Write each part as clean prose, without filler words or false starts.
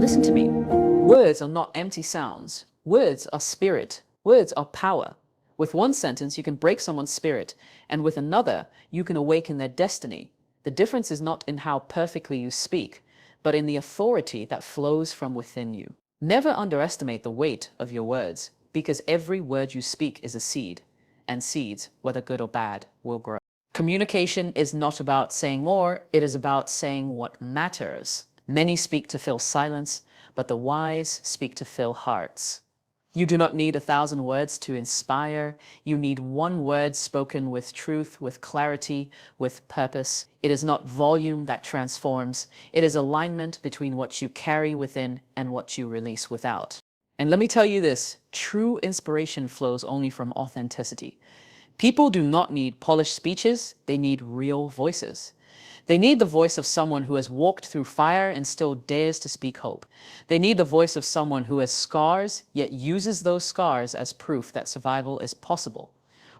Listen to me. Words are not empty sounds. Words are spirit. Words are power. With one sentence, you can break someone's spirit, and with another, you can awaken their destiny. The difference is not in how perfectly you speak, but in the authority that flows from within you. Never underestimate the weight of your words, because every word you speak is a seed, and seeds, whether good or bad, will grow. Communication is not about saying more, it is about saying what matters. Many speak to fill silence, but the wise speak to fill hearts. You do not need 1,000 words to inspire. You need one word spoken with truth, with clarity, with purpose. It is not volume that transforms. It is alignment between what you carry within and what you release without. And let me tell you this, true inspiration flows only from authenticity. People do not need polished speeches, they need real voices. They need the voice of someone who has walked through fire and still dares to speak hope. They need the voice of someone who has scars, yet uses those scars as proof that survival is possible.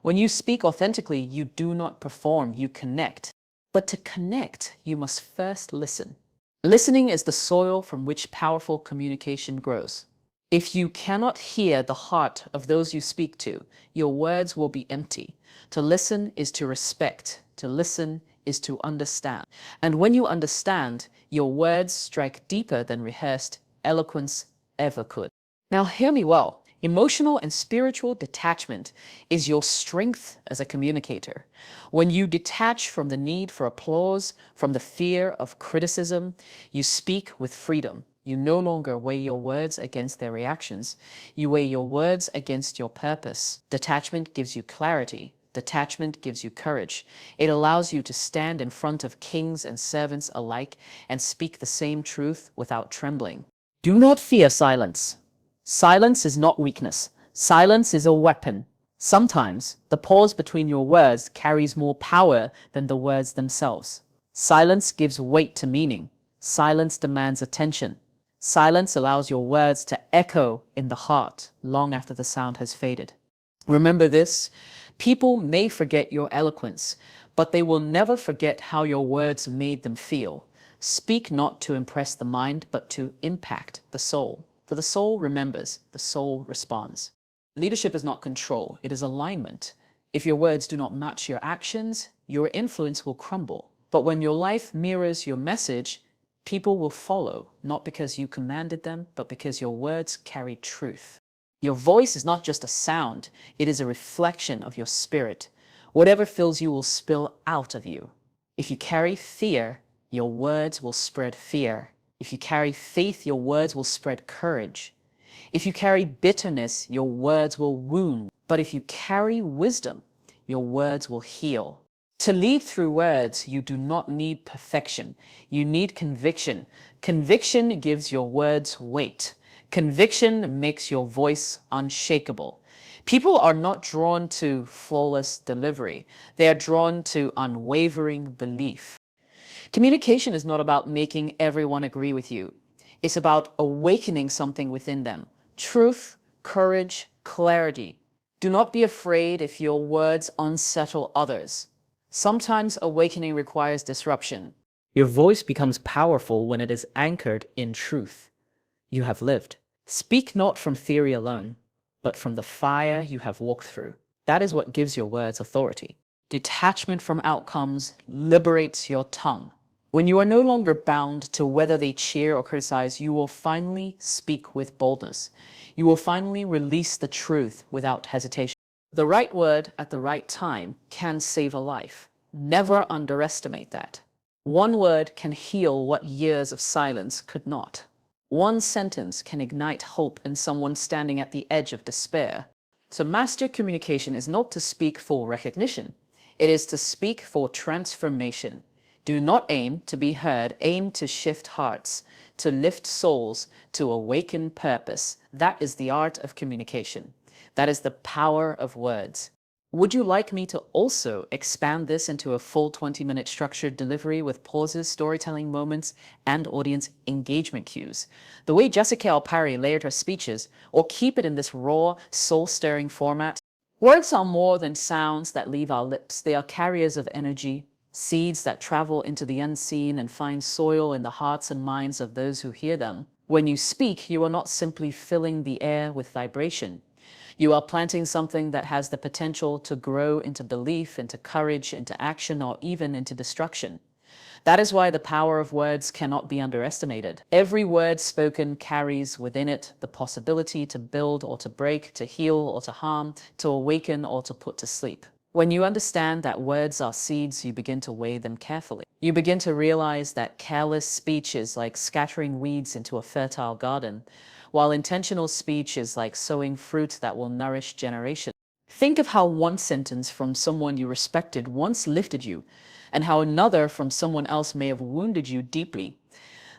When you speak authentically, you do not perform, you connect. But to connect, you must first listen. Listening is the soil from which powerful communication grows. If you cannot hear the heart of those you speak to, your words will be empty. To listen is to respect. To listen is to understand. And when you understand, your words strike deeper than rehearsed eloquence ever could. Now hear me well. Emotional and spiritual detachment is your strength as a communicator. When you detach from the need for applause, from the fear of criticism, you speak with freedom. You no longer weigh your words against their reactions. You weigh your words against your purpose. Detachment gives you clarity. Detachment gives you courage. It allows you to stand in front of kings and servants alike and speak the same truth without trembling. Do not fear silence. Silence is not weakness. Silence is a weapon. Sometimes the pause between your words carries more power than the words themselves. Silence gives weight to meaning. Silence demands attention. Silence allows your words to echo in the heart long after the sound has faded. Remember this, people may forget your eloquence, but they will never forget how your words made them feel. Speak not to impress the mind, but to impact the soul. For the soul remembers, the soul responds. Leadership is not control, it is alignment. If your words do not match your actions, your influence will crumble. But when your life mirrors your message, people will follow, not because you commanded them, but because your words carry truth. Your voice is not just a sound, it is a reflection of your spirit. Whatever fills you will spill out of you. If you carry fear, your words will spread fear. If you carry faith, your words will spread courage. If you carry bitterness, your words will wound. But if you carry wisdom, your words will heal. To lead through words, you do not need perfection. You need conviction. Conviction gives your words weight. Conviction makes your voice unshakable. People are not drawn to flawless delivery. They are drawn to unwavering belief. Communication is not about making everyone agree with you. It's about awakening something within them. Truth, courage, clarity. Do not be afraid if your words unsettle others. Sometimes awakening requires disruption. Your voice becomes powerful when it is anchored in truth. You have lived. Speak not from theory alone, but from the fire you have walked through. That is what gives your words authority. Detachment from outcomes liberates your tongue. When you are no longer bound to whether they cheer or criticize, you will finally speak with boldness. You will finally release the truth without hesitation. The right word at the right time can save a life. Never underestimate that. One word can heal what years of silence could not. One sentence can ignite hope in someone standing at the edge of despair. To master communication is not to speak for recognition. It is to speak for transformation. Do not aim to be heard, aim to shift hearts, to lift souls, to awaken purpose. That is the art of communication. That is the power of words. Would you like me to also expand this into a full 20-minute structured delivery with pauses, storytelling moments, and audience engagement cues? The way Jessica Opare layered her speeches, or keep it in this raw, soul-stirring format? Words are more than sounds that leave our lips. They are carriers of energy, seeds that travel into the unseen and find soil in the hearts and minds of those who hear them. When you speak, you are not simply filling the air with vibration. You are planting something that has the potential to grow into belief, into courage, into action, or even into destruction. That is why the power of words cannot be underestimated. Every word spoken carries within it the possibility to build or to break, to heal or to harm, to awaken or to put to sleep. When you understand that words are seeds, you begin to weigh them carefully. You begin to realize that careless speech is like scattering weeds into a fertile garden, while intentional speech is like sowing fruit that will nourish generations. Think of how one sentence from someone you respected once lifted you, and how another from someone else may have wounded you deeply.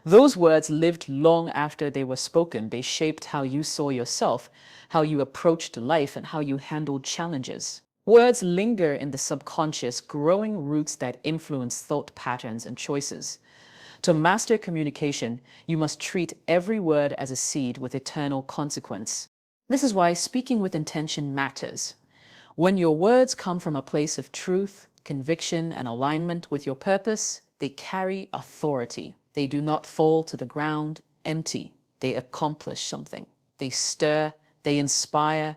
Those words lived long after they were spoken. They shaped how you saw yourself, how you approached life, and how you handled challenges. Words linger in the subconscious, growing roots that influence thought patterns and choices. To master communication, you must treat every word as a seed with eternal consequence. This is why speaking with intention matters. When your words come from a place of truth, conviction, and alignment with your purpose, they carry authority. They do not fall to the ground empty. They accomplish something. They stir, they inspire,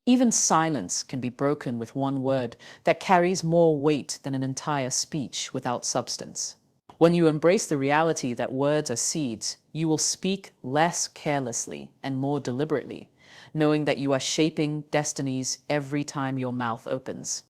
even silence can be broken with one word that carries more weight than an entire speech without substance. When you embrace the reality that words are seeds, you will speak less carelessly and more deliberately, knowing that you are shaping destinies every time your mouth opens.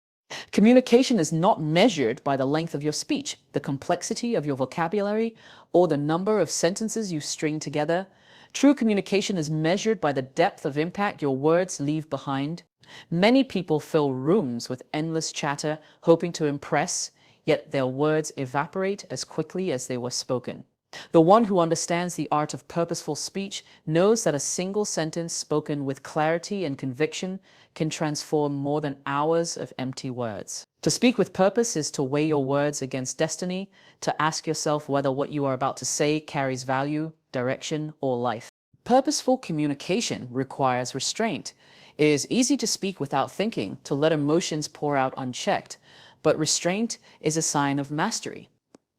Communication is not measured by the length of your speech, the complexity of your vocabulary, or the number of sentences you string together. True communication is measured by the depth of impact your words leave behind. Many people fill rooms with endless chatter, hoping to impress, yet their words evaporate as quickly as they were spoken. The one who understands the art of purposeful speech knows that a single sentence spoken with clarity and conviction can transform more than hours of empty words. To speak with purpose is to weigh your words against destiny, to ask yourself whether what you are about to say carries value, direction, or life. Purposeful communication requires restraint. It is easy to speak without thinking, to let emotions pour out unchecked, but restraint is a sign of mastery.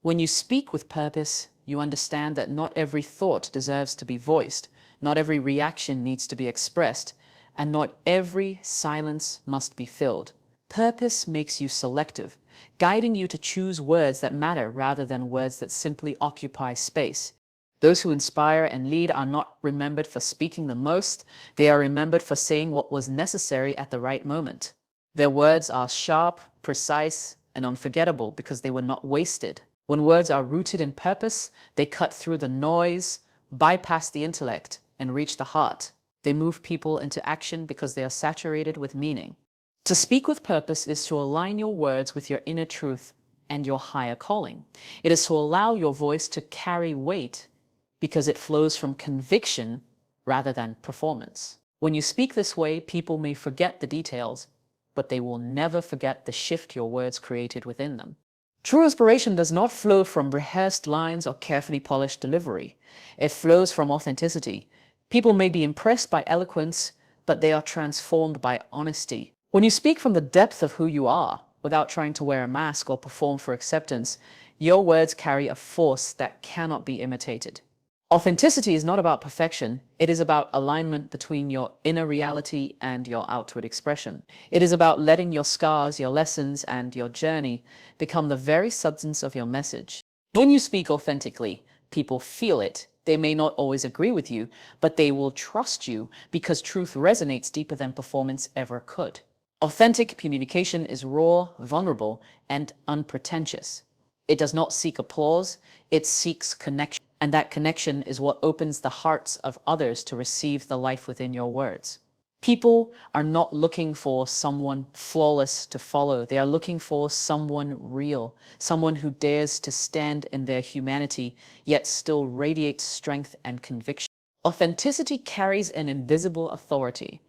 When you speak with purpose, you understand that not every thought deserves to be voiced, not every reaction needs to be expressed, and not every silence must be filled. Purpose makes you selective, guiding you to choose words that matter rather than words that simply occupy space. Those who inspire and lead are not remembered for speaking the most, they are remembered for saying what was necessary at the right moment. Their words are sharp, precise, and unforgettable because they were not wasted. When words are rooted in purpose, they cut through the noise, bypass the intellect, and reach the heart. They move people into action because they are saturated with meaning. To speak with purpose is to align your words with your inner truth and your higher calling. It is to allow your voice to carry weight because it flows from conviction rather than performance. When you speak this way, people may forget the details, but they will never forget the shift your words created within them. True inspiration does not flow from rehearsed lines or carefully polished delivery. It flows from authenticity. People may be impressed by eloquence, but they are transformed by honesty. When you speak from the depth of who you are, without trying to wear a mask or perform for acceptance, your words carry a force that cannot be imitated. Authenticity is not about perfection. It is about alignment between your inner reality and your outward expression. It is about letting your scars, your lessons, and your journey become the very substance of your message. When you speak authentically, people feel it. They may not always agree with you, but they will trust you because truth resonates deeper than performance ever could. Authentic communication is raw, vulnerable, and unpretentious. It does not seek applause, it seeks connection. And that connection is what opens the hearts of others to receive the life within your words. People are not looking for someone flawless to follow. They are looking for someone real, someone who dares to stand in their humanity, yet still radiates strength and conviction. Authenticity carries an invisible authority.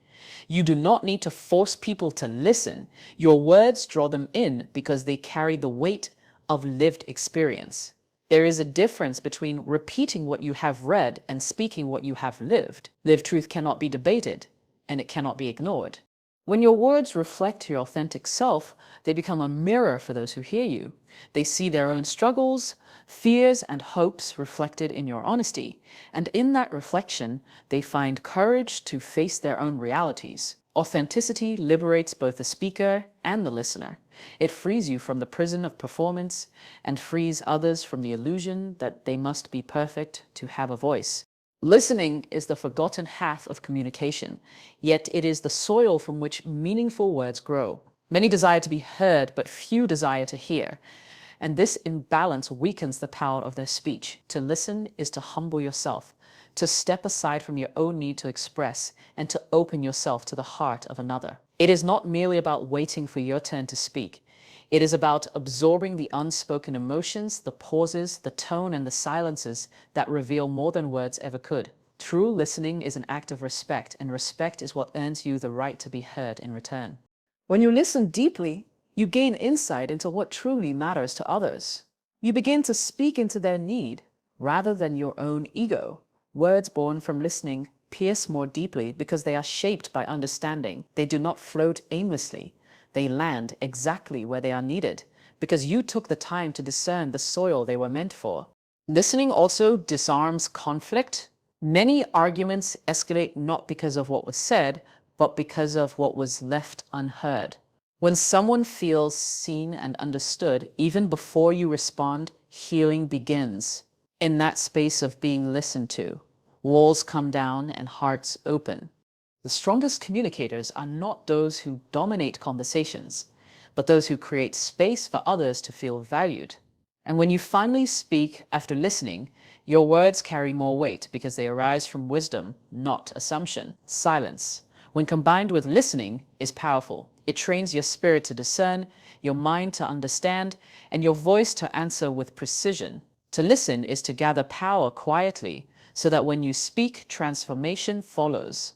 You do not need to force people to listen. Your words draw them in because they carry the weight of lived experience. There is a difference between repeating what you have read and speaking what you have lived. Lived truth cannot be debated, and it cannot be ignored. When your words reflect your authentic self, they become a mirror for those who hear you. They see their own struggles, fears, and hopes reflected in your honesty. And in that reflection, they find courage to face their own realities. Authenticity liberates both the speaker and the listener. It frees you from the prison of performance and frees others from the illusion that they must be perfect to have a voice. Listening is the forgotten half of communication, yet it is the soil from which meaningful words grow. Many desire to be heard, but few desire to hear. And this imbalance weakens the power of their speech. To listen is to humble yourself, to step aside from your own need to express, and to open yourself to the heart of another. It is not merely about waiting for your turn to speak. It is about absorbing the unspoken emotions, the pauses, the tone, and the silences that reveal more than words ever could. True listening is an act of respect, and respect is what earns you the right to be heard in return. When you listen deeply, you gain insight into what truly matters to others. You begin to speak into their need rather than your own ego. Words born from listening pierce more deeply because they are shaped by understanding. They do not float aimlessly. They land exactly where they are needed because you took the time to discern the soil they were meant for. Listening also disarms conflict. Many arguments escalate not because of what was said, but because of what was left unheard. When someone feels seen and understood, even before you respond, healing begins. In that space of being listened to, walls come down and hearts open. The strongest communicators are not those who dominate conversations, but those who create space for others to feel valued. And when you finally speak after listening, your words carry more weight because they arise from wisdom, not assumption. Silence, when combined with listening, is powerful. It trains your spirit to discern, your mind to understand, and your voice to answer with precision. To listen is to gather power quietly, so that when you speak, transformation follows.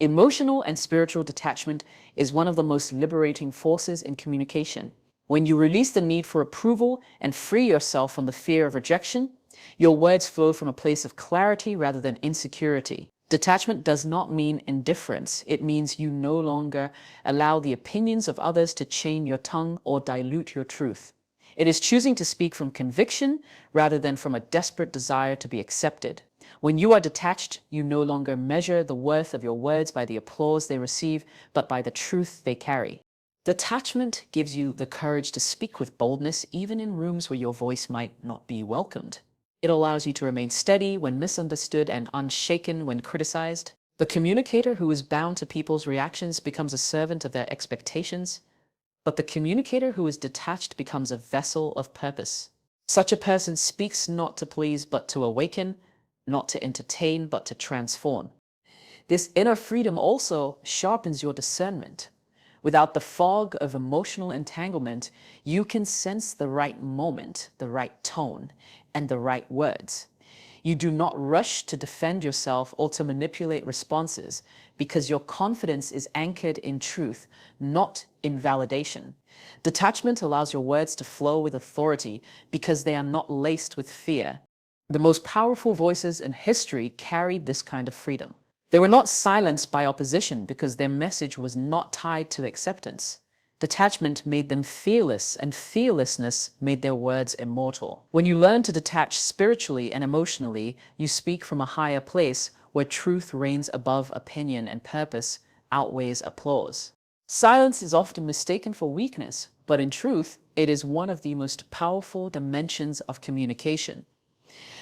Emotional and spiritual detachment is one of the most liberating forces in communication. When you release the need for approval and free yourself from the fear of rejection, your words flow from a place of clarity rather than insecurity. Detachment does not mean indifference. It means you no longer allow the opinions of others to chain your tongue or dilute your truth. It is choosing to speak from conviction rather than from a desperate desire to be accepted. When you are detached, you no longer measure the worth of your words by the applause they receive, but by the truth they carry. Detachment gives you the courage to speak with boldness, even in rooms where your voice might not be welcomed. It allows you to remain steady when misunderstood and unshaken when criticized. The communicator who is bound to people's reactions becomes a servant of their expectations, but the communicator who is detached becomes a vessel of purpose. Such a person speaks not to please, but to awaken, not to entertain, but to transform. This inner freedom also sharpens your discernment. Without the fog of emotional entanglement, you can sense the right moment, the right tone, and the right words. You do not rush to defend yourself or to manipulate responses because your confidence is anchored in truth, not in validation. Detachment allows your words to flow with authority because they are not laced with fear. The most powerful voices in history carried this kind of freedom. They were not silenced by opposition because their message was not tied to acceptance. Detachment made them fearless, and fearlessness made their words immortal. When you learn to detach spiritually and emotionally, you speak from a higher place where truth reigns above opinion and purpose outweighs applause. Silence is often mistaken for weakness, but in truth, it is one of the most powerful dimensions of communication.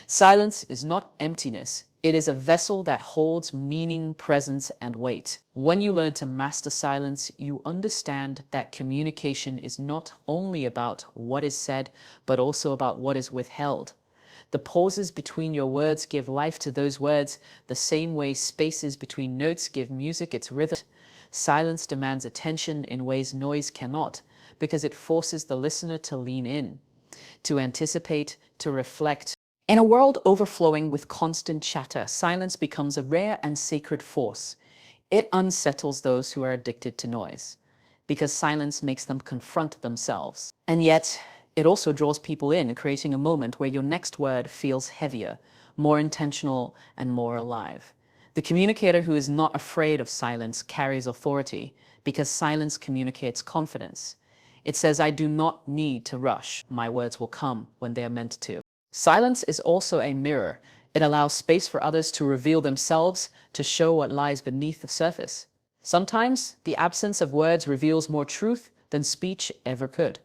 Silence is not emptiness. It is a vessel that holds meaning, presence, and weight. When you learn to master silence, you understand that communication is not only about what is said, but also about what is withheld. The pauses between your words give life to those words, the same way spaces between notes give music its rhythm. Silence demands attention in ways noise cannot, because it forces the listener to lean in, to anticipate, to reflect. In a world overflowing with constant chatter, silence becomes a rare and sacred force. It unsettles those who are addicted to noise, because silence makes them confront themselves. And yet, it also draws people in, creating a moment where your next word feels heavier, more intentional, and more alive. The communicator who is not afraid of silence carries authority because silence communicates confidence. It says, I do not need to rush. My words will come when they are meant to. Silence is also a mirror. It allows space for others to reveal themselves, to show what lies beneath the surface. Sometimes the absence of words reveals more truth than speech ever could.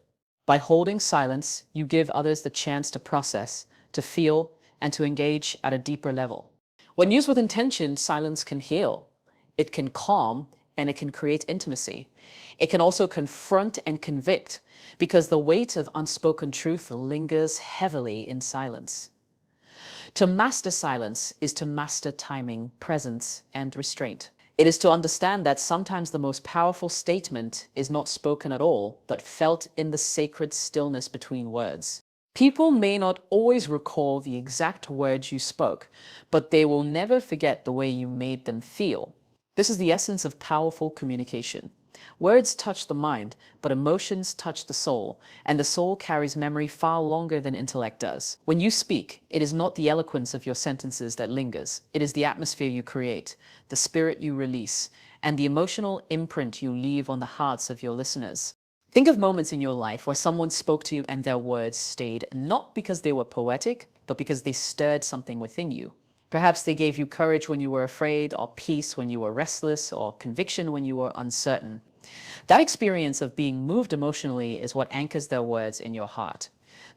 By holding silence, you give others the chance to process, to feel, and to engage at a deeper level. When used with intention, silence can heal. It can calm, and it can create intimacy. It can also confront and convict, because the weight of unspoken truth lingers heavily in silence. To master silence is to master timing, presence, and restraint. It is to understand that sometimes the most powerful statement is not spoken at all, but felt in the sacred stillness between words. People may not always recall the exact words you spoke, but they will never forget the way you made them feel. This is the essence of powerful communication. Words touch the mind, but emotions touch the soul, and the soul carries memory far longer than intellect does. When you speak, it is not the eloquence of your sentences that lingers. It is the atmosphere you create, the spirit you release, and the emotional imprint you leave on the hearts of your listeners. Think of moments in your life where someone spoke to you and their words stayed, not because they were poetic, but because they stirred something within you. Perhaps they gave you courage when you were afraid, or peace when you were restless, or conviction when you were uncertain. That experience of being moved emotionally is what anchors their words in your heart.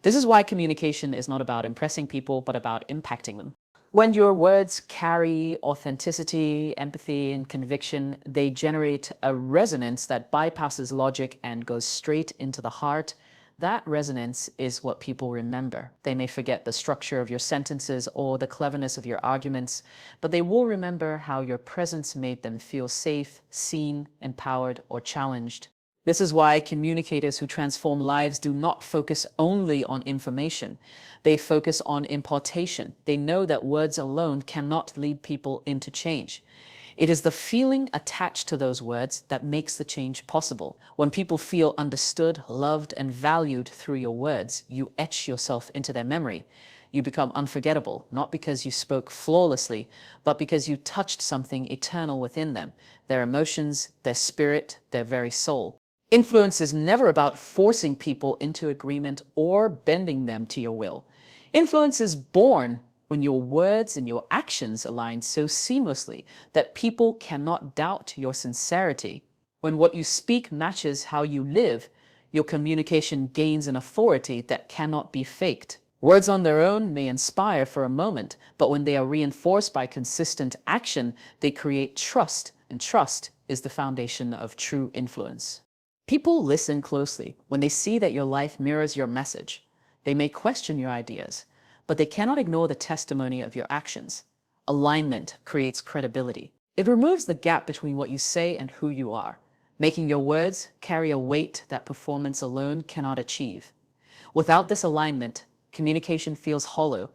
This is why communication is not about impressing people, but about impacting them. When your words carry authenticity, empathy, and conviction, they generate a resonance that bypasses logic and goes straight into the heart. That resonance is what people remember. They may forget the structure of your sentences or the cleverness of your arguments, but they will remember how your presence made them feel safe, seen, empowered, or challenged. This is why communicators who transform lives do not focus only on information. They focus on impartation. They know that words alone cannot lead people into change. It is the feeling attached to those words that makes the change possible. When people feel understood, loved, and valued through your words, you etch yourself into their memory. You become unforgettable, not because you spoke flawlessly, but because you touched something eternal within them, their emotions, their spirit, their very soul. Influence is never about forcing people into agreement or bending them to your will. Influence is born when your words and your actions align so seamlessly that people cannot doubt your sincerity. When what you speak matches how you live, your communication gains an authority that cannot be faked. Words on their own may inspire for a moment, but when they are reinforced by consistent action, they create trust, and trust is the foundation of true influence. People listen closely when they see that your life mirrors your message. They may question your ideas, but they cannot ignore the testimony of your actions. Alignment creates credibility. It removes the gap between what you say and who you are, making your words carry a weight that performance alone cannot achieve. Without this alignment, communication feels hollow,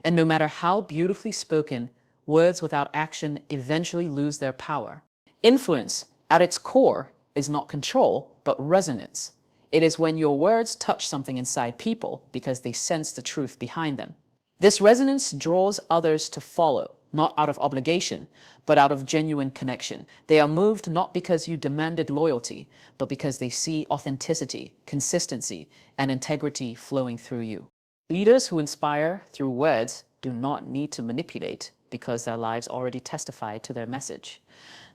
and no matter how beautifully spoken, words without action eventually lose their power. Influence, at its core, is not control, but resonance. It is when your words touch something inside people because they sense the truth behind them. This resonance draws others to follow, not out of obligation, but out of genuine connection. They are moved not because you demanded loyalty, but because they see authenticity, consistency, and integrity flowing through you. Leaders who inspire through words do not need to manipulate because their lives already testify to their message.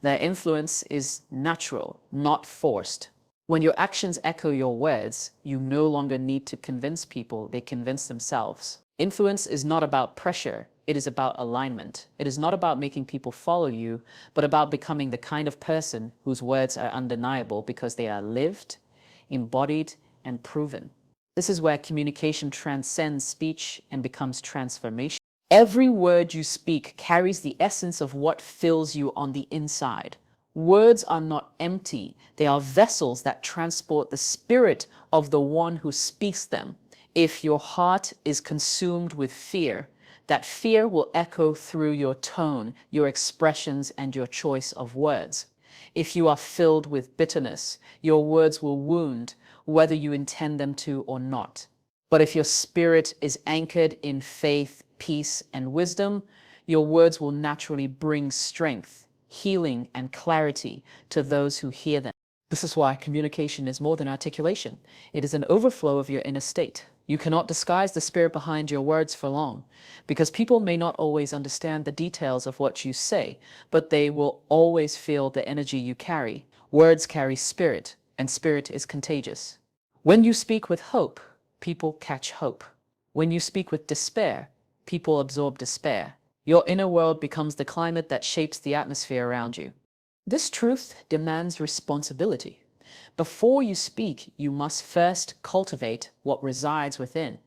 Their influence is natural, not forced. When your actions echo your words, you no longer need to convince people, they convince themselves. Influence is not about pressure, it is about alignment. It is not about making people follow you, but about becoming the kind of person whose words are undeniable because they are lived, embodied, and proven. This is where communication transcends speech and becomes transformation. Every word you speak carries the essence of what fills you on the inside. Words are not empty. They are vessels that transport the spirit of the one who speaks them. If your heart is consumed with fear, that fear will echo through your tone, your expressions, and your choice of words. If you are filled with bitterness, your words will wound, whether you intend them to or not. But if your spirit is anchored in faith, peace, and wisdom, your words will naturally bring strength, healing, and clarity to those who hear them. This is why communication is more than articulation. It is an overflow of your inner state. You cannot disguise the spirit behind your words for long, because people may not always understand the details of what you say, but they will always feel the energy you carry. Words carry spirit, and spirit is contagious. When you speak with hope, people catch hope. When you speak with despair, people absorb despair. Your inner world becomes the climate that shapes the atmosphere around you. This truth demands responsibility. Before you speak, you must first cultivate what resides within.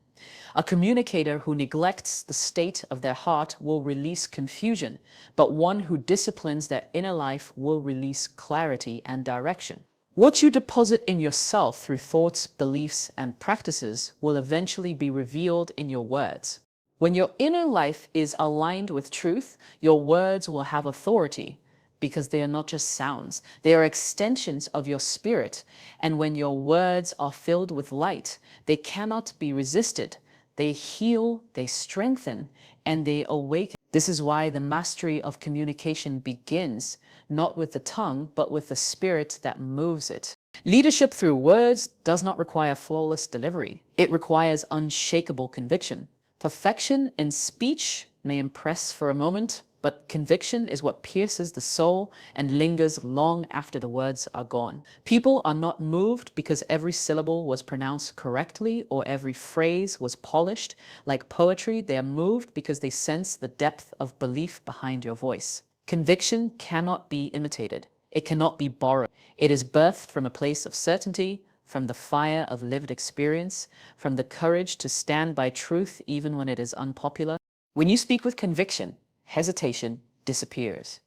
A communicator who neglects the state of their heart will release confusion, but one who disciplines their inner life will release clarity and direction. What you deposit in yourself through thoughts, beliefs, and practices will eventually be revealed in your words. When your inner life is aligned with truth, your words will have authority, because they are not just sounds, they are extensions of your spirit. And when your words are filled with light, they cannot be resisted. They heal, they strengthen, and they awaken. This is why the mastery of communication begins not with the tongue, but with the spirit that moves it. Leadership through words does not require flawless delivery. It requires unshakable conviction. Perfection in speech may impress for a moment, but conviction is what pierces the soul and lingers long after the words are gone. People are not moved because every syllable was pronounced correctly or every phrase was polished. Like poetry, they are moved because they sense the depth of belief behind your voice. Conviction cannot be imitated. It cannot be borrowed. It is birthed from a place of certainty, from the fire of lived experience, from the courage to stand by truth even when it is unpopular. When you speak with conviction, hesitation disappears.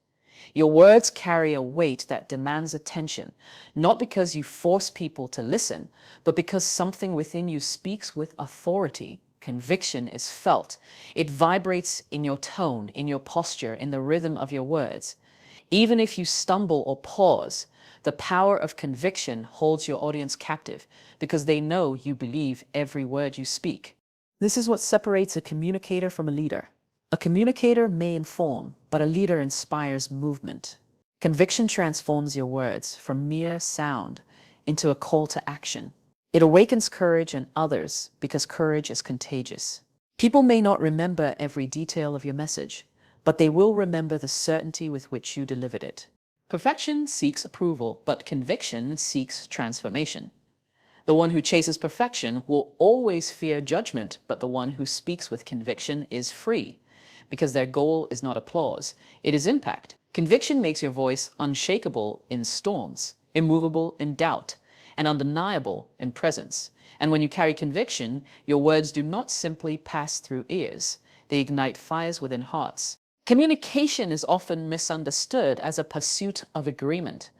Your words carry a weight that demands attention, not because you force people to listen, but because something within you speaks with authority. Conviction is felt. It vibrates in your tone, in your posture, in the rhythm of your words. Even if you stumble or pause, the power of conviction holds your audience captive because they know you believe every word you speak. This is what separates a communicator from a leader. A communicator may inform, but a leader inspires movement. Conviction transforms your words from mere sound into a call to action. It awakens courage in others because courage is contagious. People may not remember every detail of your message, but they will remember the certainty with which you delivered it. Perfection seeks approval, but conviction seeks transformation. The one who chases perfection will always fear judgment, but the one who speaks with conviction is free, because their goal is not applause, it is impact. Conviction makes your voice unshakable in storms, immovable in doubt, and undeniable in presence. And when you carry conviction, your words do not simply pass through ears, they ignite fires within hearts. Communication is often misunderstood as a pursuit of agreement.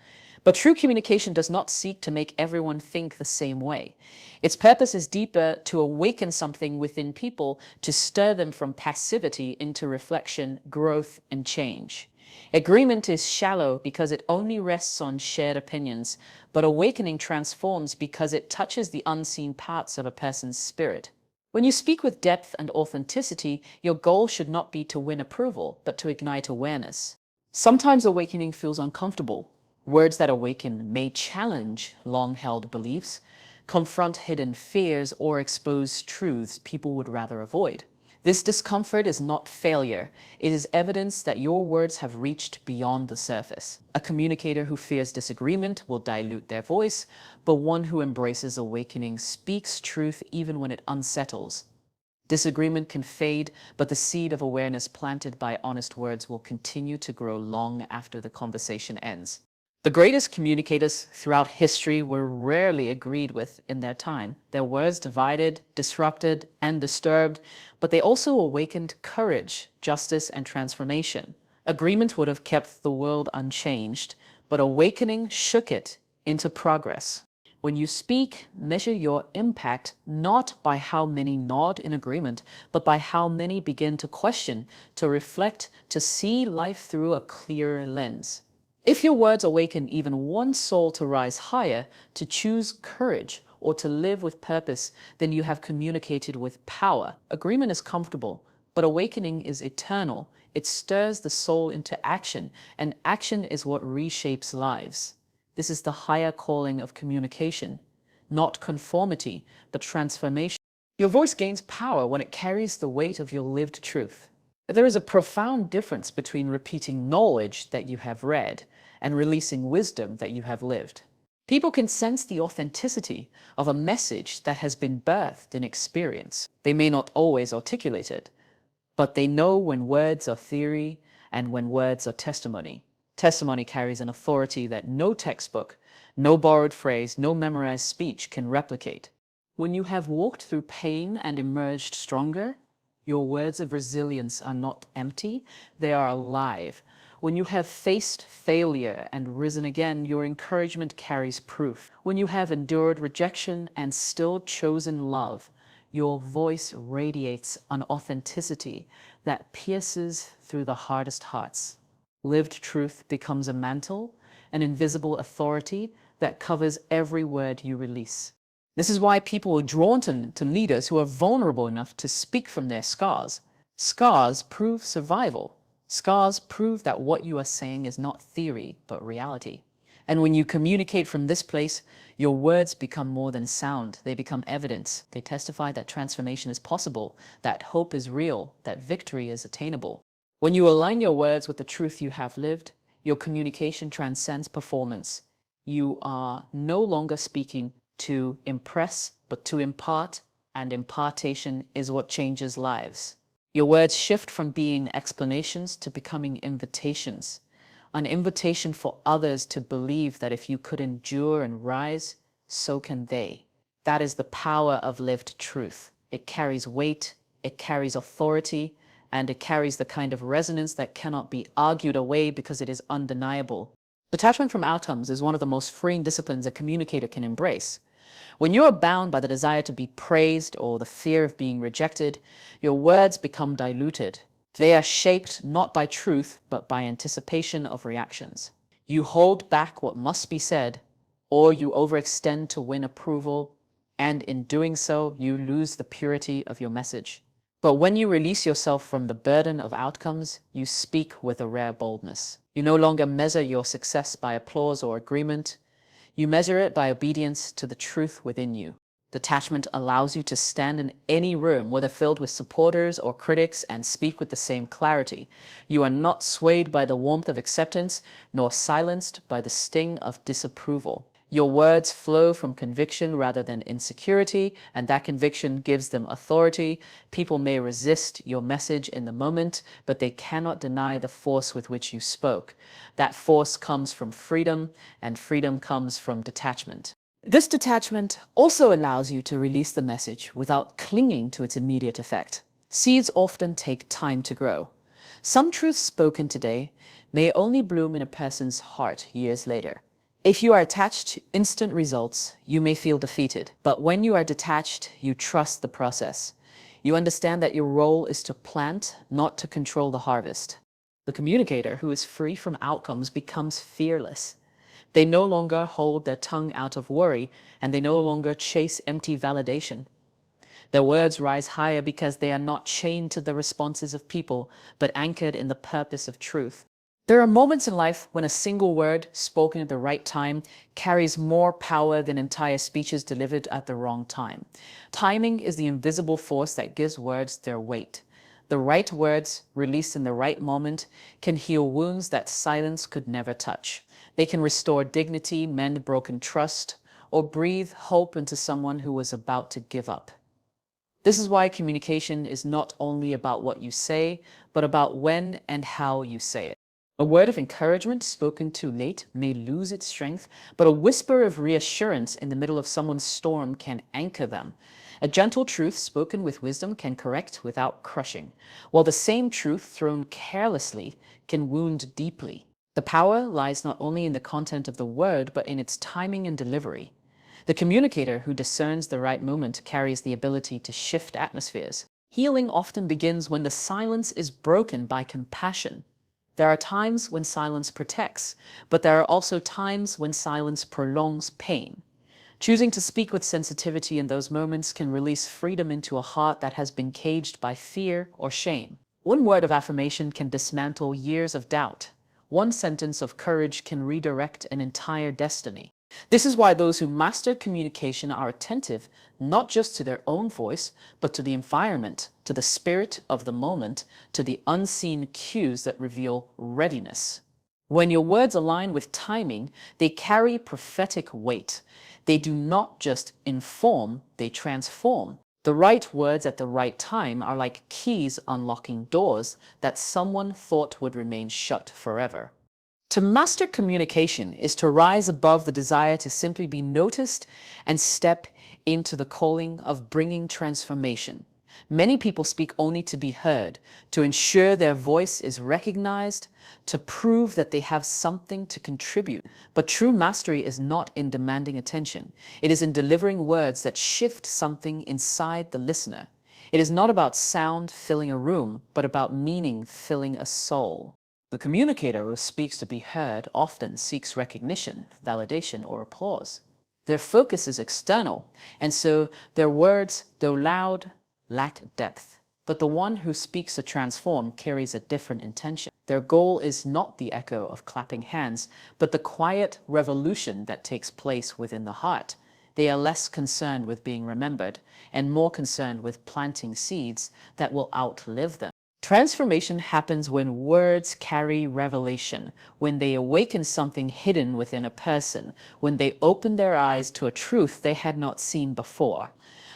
But true communication does not seek to make everyone think the same way. Its purpose is deeper, to awaken something within people, to stir them from passivity into reflection, growth, and change. Agreement is shallow because it only rests on shared opinions, but awakening transforms because it touches the unseen parts of a person's spirit. When you speak with depth and authenticity, your goal should not be to win approval, but to ignite awareness. Sometimes awakening feels uncomfortable. Words that awaken may challenge long-held beliefs, confront hidden fears, or expose truths people would rather avoid. This discomfort is not failure. It is evidence that your words have reached beyond the surface. A communicator who fears disagreement will dilute their voice, but one who embraces awakening speaks truth even when it unsettles. Disagreement can fade, but the seed of awareness planted by honest words will continue to grow long after the conversation ends. The greatest communicators throughout history were rarely agreed with in their time. Their words divided, disrupted, and disturbed, but they also awakened courage, justice, and transformation. Agreement would have kept the world unchanged, but awakening shook it into progress. When you speak, measure your impact not by how many nod in agreement, but by how many begin to question, to reflect, to see life through a clearer lens. If your words awaken even one soul to rise higher, to choose courage, or to live with purpose, then you have communicated with power. Agreement is comfortable, but awakening is eternal. It stirs the soul into action, and action is what reshapes lives. This is the higher calling of communication, not conformity, but transformation. Your voice gains power when it carries the weight of your lived truth. There is a profound difference between repeating knowledge that you have read and releasing wisdom that you have lived. People can sense the authenticity of a message that has been birthed in experience. They may not always articulate it, but they know when words are theory and when words are testimony. Testimony carries an authority that no textbook, no borrowed phrase, no memorized speech can replicate. When you have walked through pain and emerged stronger, your words of resilience are not empty, they are alive. When you have faced failure and risen again, your encouragement carries proof. When you have endured rejection and still chosen love, your voice radiates an authenticity that pierces through the hardest hearts. Lived truth becomes a mantle, an invisible authority that covers every word you release. This is why people are drawn to leaders who are vulnerable enough to speak from their scars. Scars prove survival. Scars prove that what you are saying is not theory, but reality. And when you communicate from this place, your words become more than sound. They become evidence. They testify that transformation is possible, that hope is real, that victory is attainable. When you align your words with the truth you have lived, your communication transcends performance. You are no longer speaking to impress, but to impart, and impartation is what changes lives. Your words shift from being explanations to becoming invitations. An invitation for others to believe that if you could endure and rise, so can they. That is the power of lived truth. It carries weight, it carries authority, and it carries the kind of resonance that cannot be argued away because it is undeniable. Detachment from outcomes is one of the most freeing disciplines a communicator can embrace. When you are bound by the desire to be praised or the fear of being rejected, your words become diluted. They are shaped not by truth, but by anticipation of reactions. You hold back what must be said, or you overextend to win approval, and in doing so, you lose the purity of your message. But when you release yourself from the burden of outcomes, you speak with a rare boldness. You no longer measure your success by applause or agreement. You measure it by obedience to the truth within you. Detachment allows you to stand in any room, whether filled with supporters or critics, and speak with the same clarity. You are not swayed by the warmth of acceptance, nor silenced by the sting of disapproval. Your words flow from conviction rather than insecurity, and that conviction gives them authority. People may resist your message in the moment, but they cannot deny the force with which you spoke. That force comes from freedom, and freedom comes from detachment. This detachment also allows you to release the message without clinging to its immediate effect. Seeds often take time to grow. Some truths spoken today may only bloom in a person's heart years later. If you are attached to instant results, you may feel defeated. But when you are detached, you trust the process. You understand that your role is to plant, not to control the harvest. The communicator who is free from outcomes becomes fearless. They no longer hold their tongue out of worry, and they no longer chase empty validation. Their words rise higher because they are not chained to the responses of people, but anchored in the purpose of truth. There are moments in life when a single word spoken at the right time carries more power than entire speeches delivered at the wrong time. Timing is the invisible force that gives words their weight. The right words, released in the right moment, can heal wounds that silence could never touch. They can restore dignity, mend broken trust, or breathe hope into someone who was about to give up. This is why communication is not only about what you say, but about when and how you say it. A word of encouragement spoken too late may lose its strength, but a whisper of reassurance in the middle of someone's storm can anchor them. A gentle truth spoken with wisdom can correct without crushing, while the same truth thrown carelessly can wound deeply. The power lies not only in the content of the word, but in its timing and delivery. The communicator who discerns the right moment carries the ability to shift atmospheres. Healing often begins when the silence is broken by compassion. There are times when silence protects, but there are also times when silence prolongs pain. Choosing to speak with sensitivity in those moments can release freedom into a heart that has been caged by fear or shame. One word of affirmation can dismantle years of doubt. One sentence of courage can redirect an entire destiny. This is why those who master communication are attentive not just to their own voice, but to the environment, to the spirit of the moment, to the unseen cues that reveal readiness. When your words align with timing, they carry prophetic weight. They do not just inform, they transform. The right words at the right time are like keys unlocking doors that someone thought would remain shut forever. To master communication is to rise above the desire to simply be noticed and step into the calling of bringing transformation. Many people speak only to be heard, to ensure their voice is recognized, to prove that they have something to contribute. But true mastery is not in demanding attention. It is in delivering words that shift something inside the listener. It is not about sound filling a room, but about meaning filling a soul. The communicator who speaks to be heard often seeks recognition, validation, or applause. Their focus is external, and so their words, though loud, lack depth. But the one who speaks to transform carries a different intention. Their goal is not the echo of clapping hands, but the quiet revolution that takes place within the heart. They are less concerned with being remembered and more concerned with planting seeds that will outlive them. Transformation happens when words carry revelation, when they awaken something hidden within a person, when they open their eyes to a truth they had not seen before.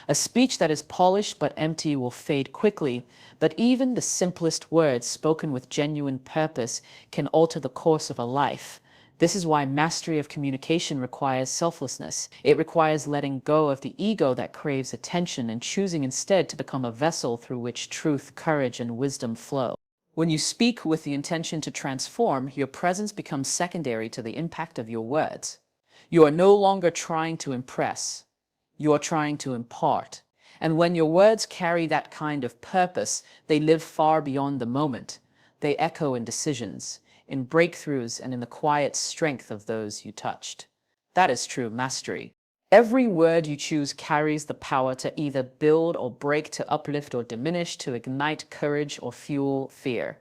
A speech that is polished but empty will fade quickly, but even the simplest words spoken with genuine purpose can alter the course of a life. This is why mastery of communication requires selflessness. It requires letting go of the ego that craves attention and choosing instead to become a vessel through which truth, courage, and wisdom flow. When you speak with the intention to transform, your presence becomes secondary to the impact of your words. You are no longer trying to impress. You are trying to impart. And when your words carry that kind of purpose, they live far beyond the moment. They echo in decisions, in breakthroughs, and in the quiet strength of those you touched. That is true mastery. Every word you choose carries the power to either build or break, to uplift or diminish, to ignite courage or fuel fear.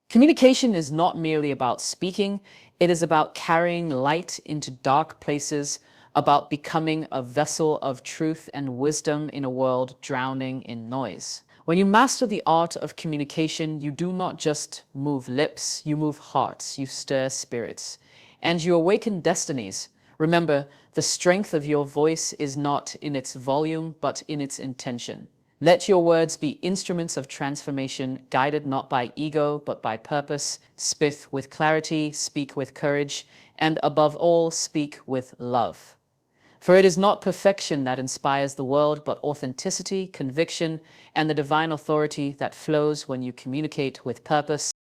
Communication is not merely about speaking, it is about carrying light into dark places, about becoming a vessel of truth and wisdom in a world drowning in noise. When you master the art of communication, you do not just move lips, you move hearts, you stir spirits, and you awaken destinies. Remember, the strength of your voice is not in its volume, but in its intention. Let your words be instruments of transformation, guided not by ego, but by purpose. Speak with clarity, speak with courage, and above all, speak with love. For it is not perfection that inspires the world, but authenticity, conviction, and the divine authority that flows when you communicate with purpose.